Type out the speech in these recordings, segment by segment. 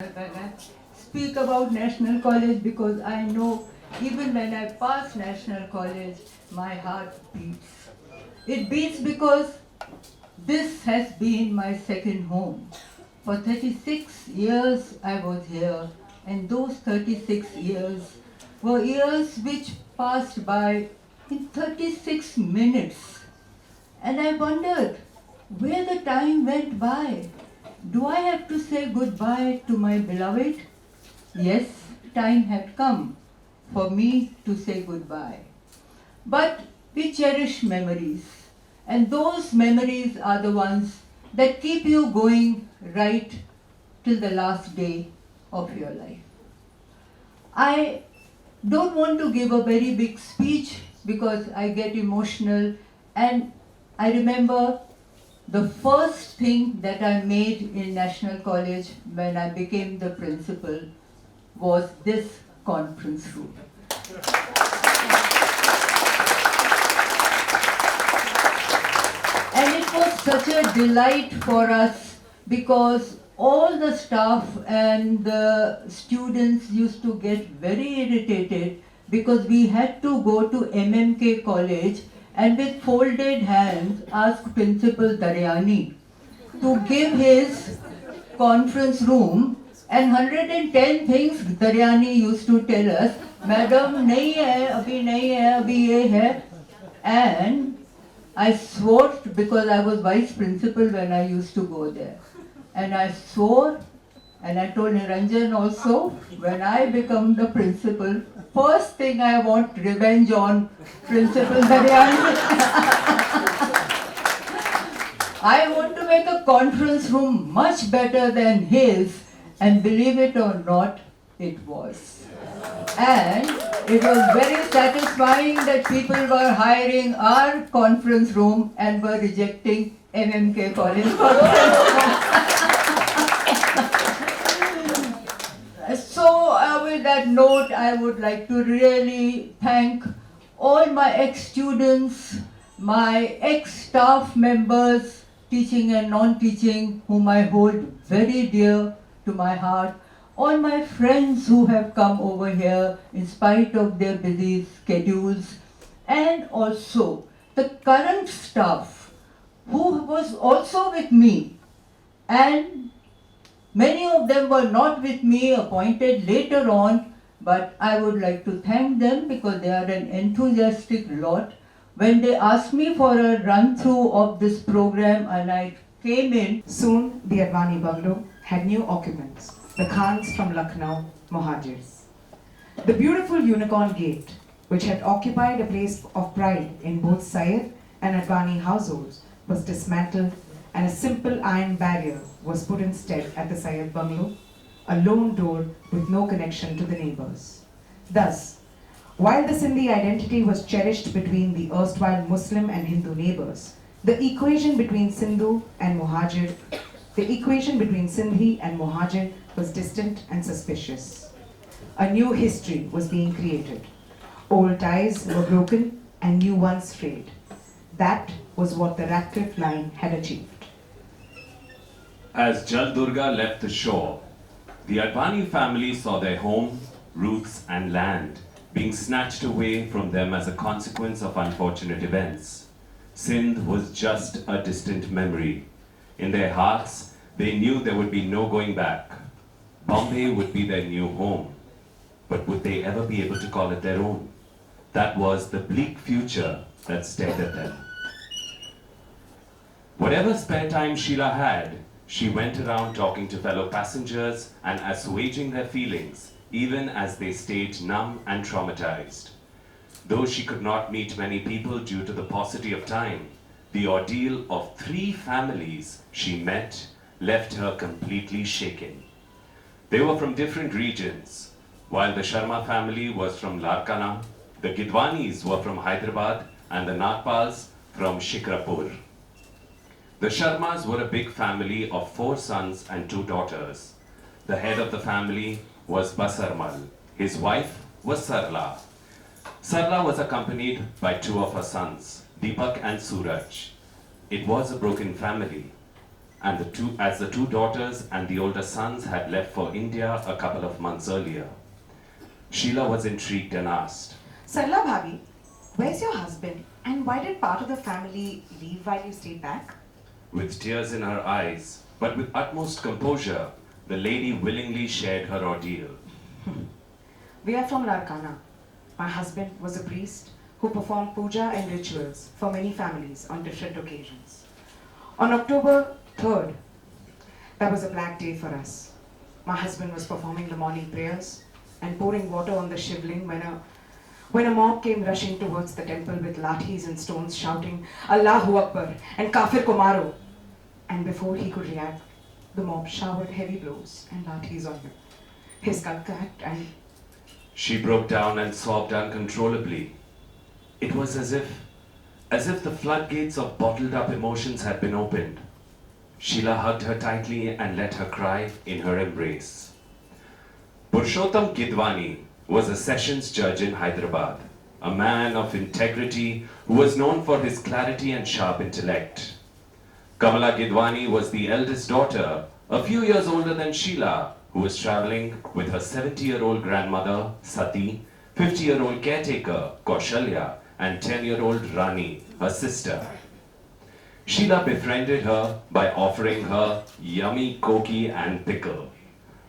When I speak about National College, because I know even when I pass National College, my heart beats. It beats because this has been my second home. For 36 years I was here, and those 36 years were years which passed by in 36 minutes. And I wondered where the time went by. Do I have to say goodbye to my beloved? Yes, time had come for me to say goodbye. But we cherish memories, and those memories are the ones that keep you going right till the last day of your life. I don't want to give a very big speech because I get emotional, and I remember the first thing that I made in National College when I became the principal was this conference room. And it was such a delight for us because all the staff and the students used to get very irritated because we had to go to MMK College and with folded hands ask Principal Daryani to give his conference room, and 110 things Daryani used to tell us, Madam, nahi hai, abhi ye hai. And I swore, because I was vice principal when I used to go there. And I swore, and I told Niranjan also, when I become the principal, first thing I want revenge on Principal Daryani. I want to make a conference room much better than his, and believe it or not, it was. And it was very satisfying that people were hiring our conference room and were rejecting MMK College conference room. So with that note, I would like to really thank all my ex-students, my ex-staff members, teaching and non-teaching, whom I hold very dear to my heart, all my friends who have come over here in spite of their busy schedules, and also the current staff who was also with me, and many of them were not with me, appointed later on, but I would like to thank them because they are an enthusiastic lot. When they asked me for a run-through of this program and I came in. Soon the Advani bungalow had new occupants, the Khans from Lucknow, Muhajirs. The beautiful unicorn gate, which had occupied a place of pride in both Syed and Advani households, was dismantled, and a simple iron barrier was put instead at the Syed bungalow, a lone door with no connection to the neighbors. Thus, while the Sindhi identity was cherished between the erstwhile Muslim and Hindu neighbors, the equation between Sindhi and Muhajir was distant and suspicious. A new history was being created. Old ties were broken and new ones frayed. That was what the Ratcliffe line had achieved. As Jal Durga left the shore, the Advani family saw their home, roots and land being snatched away from them as a consequence of unfortunate events. Sindh was just a distant memory. In their hearts, they knew there would be no going back. Bombay would be their new home. But would they ever be able to call it their own? That was the bleak future that stared at them. Whatever spare time Sheila had, she went around talking to fellow passengers and assuaging their feelings, even as they stayed numb and traumatized. Though she could not meet many people due to the paucity of time, the ordeal of 3 families she met left her completely shaken. They were from different regions. While the Sharma family was from Larkana, the Gidwanis were from Hyderabad, and the Nagpals from Shikrapur. The Sharmas were a big family of 4 sons and 2 daughters. The head of the family was Basarmal. His wife was Sarla. Sarla was accompanied by 2 of her sons, Deepak and Suraj. It was a broken family. and as the two daughters and the older sons had left for India a couple of months earlier. Sheila was intrigued and asked, Sarla Bhabi, where's your husband and why did part of the family leave while you stayed back? With tears in her eyes, but with utmost composure, the lady willingly shared her ordeal. We are from Larkana. My husband was a priest who performed puja and rituals for many families on different occasions. On October 3rd, that was a black day for us. My husband was performing the morning prayers and pouring water on the shivling when a mob came rushing towards the temple with lathis and stones shouting, Allahu Akbar and Kafir Komaro. And before he could react, the mob showered heavy blows and lathis on him. His skull cracked and She broke down and sobbed uncontrollably. It was as if the floodgates of bottled up emotions had been opened. Sheila hugged her tightly and let her cry in her embrace. Purushottam Gidwani was a sessions judge in Hyderabad, a man of integrity who was known for his clarity and sharp intellect. Kamala Gidwani was the eldest daughter, a few years older than Sheila, who was traveling with her 70-year-old grandmother, Sati, 50-year-old caretaker, Kaushalya, and 10-year-old Rani, her sister. Sheila befriended her by offering her yummy koki and pickle.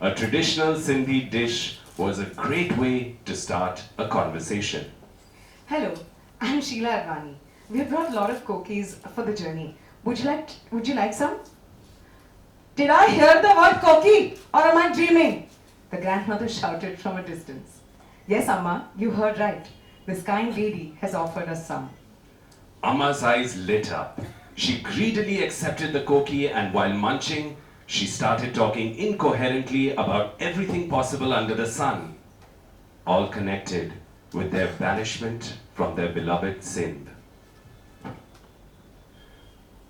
A traditional Sindhi dish was a great way to start a conversation. Hello, I'm Sheila Advani. We have brought a lot of cookies for the journey. Would you like some? Did I hear the word Koki or am I dreaming? The grandmother shouted from a distance. Yes, Amma, you heard right. This kind lady has offered us some. Amma's eyes lit up. She greedily accepted the koki and while munching, she started talking incoherently about everything possible under the sun, all connected with their banishment from their beloved Sindh.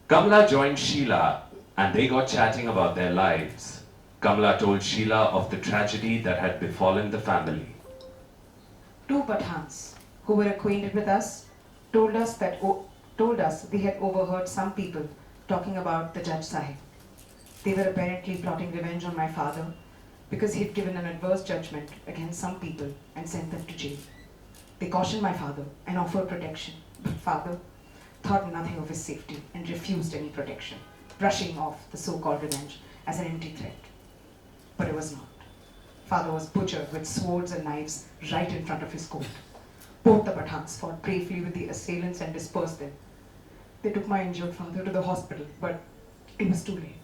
Kamala joined Sheila and they got chatting about their lives. Kamala told Sheila of the tragedy that had befallen the family. Two Pathans who were acquainted with us told us they had overheard some people talking about the Judge Sahib. They were apparently plotting revenge on my father because he had given an adverse judgment against some people and sent them to jail. They cautioned my father and offered protection, but father thought nothing of his safety and refused any protection, brushing off the so-called revenge as an empty threat. But it was not. Father was butchered with swords and knives right in front of his court. Both the Pathans fought bravely with the assailants and dispersed them. They took my injured father to the hospital, but it was too late.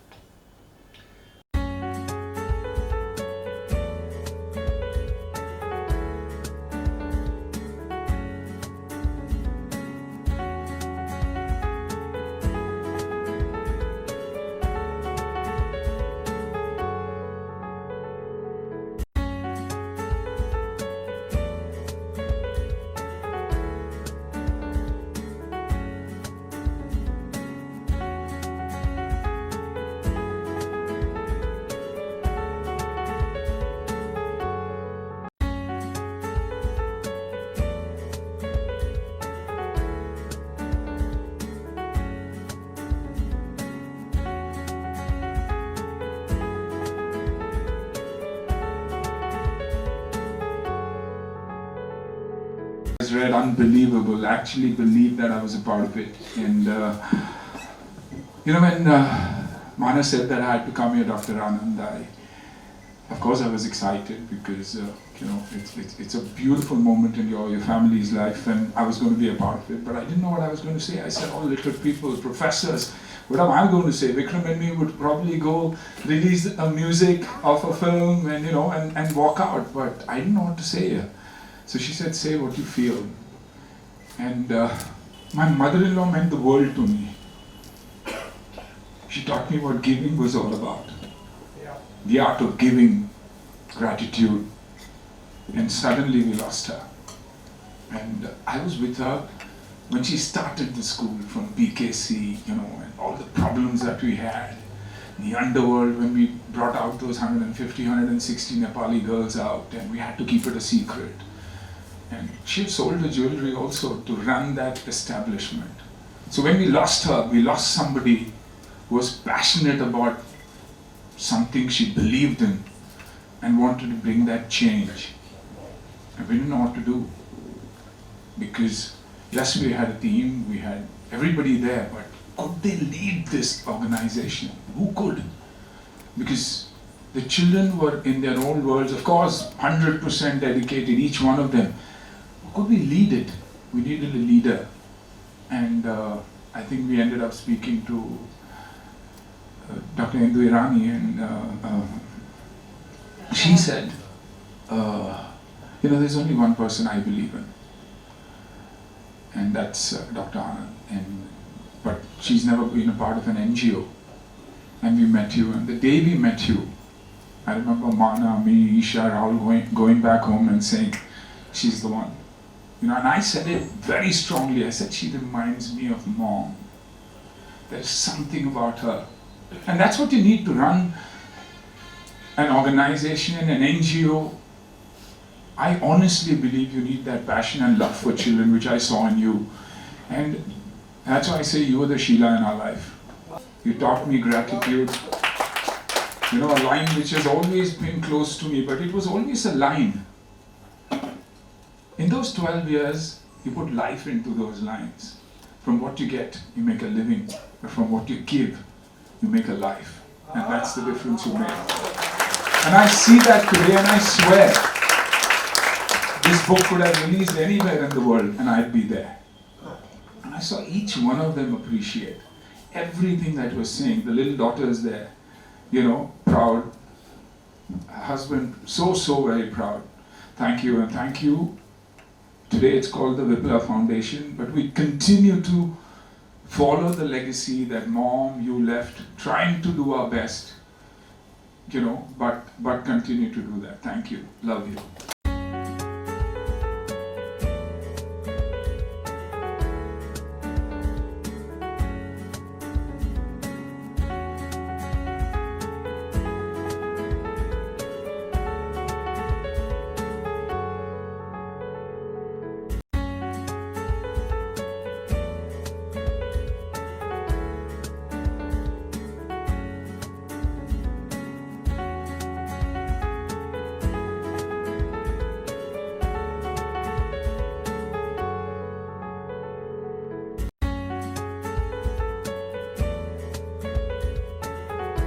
Read unbelievable, actually believed that I was a part of it. And when Mana said that I had to come here, Dr. Anand, of course I was excited because it's a beautiful moment in your family's life and I was going to be a part of it, but I didn't know what I was going to say. I said, all literate people, professors, what am I going to say? Vikram and me would probably go release a music of a film and walk out, but I didn't know what to say. So she said, say what you feel. And my mother-in-law meant the world to me. She taught me what giving was all about. The art of giving, gratitude. And suddenly we lost her. And I was with her when she started the school from BKC, and all the problems that we had. The underworld, when we brought out those 160 Nepali girls out and we had to keep it a secret. And she had sold her jewelry also to run that establishment. So when we lost her, we lost somebody who was passionate about something she believed in and wanted to bring that change. And we didn't know what to do. Because yes, we had a team, we had everybody there, but could they lead this organization? Who could? Because the children were in their own worlds, of course, 100% dedicated, each one of them. Could we lead it? We needed a leader. And I think we ended up speaking to Dr. Indu Irani, and she said, there's only one person I believe in, and that's Dr. Anand. But she's never been a part of an NGO. And we met you, and the day we met you, I remember Mana, me, Isha, Rahul going back home and saying, she's the one. And I said it very strongly. I said, she reminds me of Mom. There's something about her. And that's what you need to run an organization, an NGO. I honestly believe you need that passion and love for children, which I saw in you. And that's why I say you were the Sheila in our life. You taught me gratitude. A line which has always been close to me, but it was always a line. In those 12 years, you put life into those lines. From what you get, you make a living. But from what you give, you make a life. And that's the difference you make. And I see that today, and I swear, this book could have released anywhere in the world, and I'd be there. And I saw each one of them appreciate everything that was saying. The little daughters there, proud. Husband, so very proud. Thank you, and thank you. Today it's called the 𝗵𝗚 Foundation, but we continue to follow the legacy that Mom, you left, trying to do our best, but continue to do that. Thank you. Love you.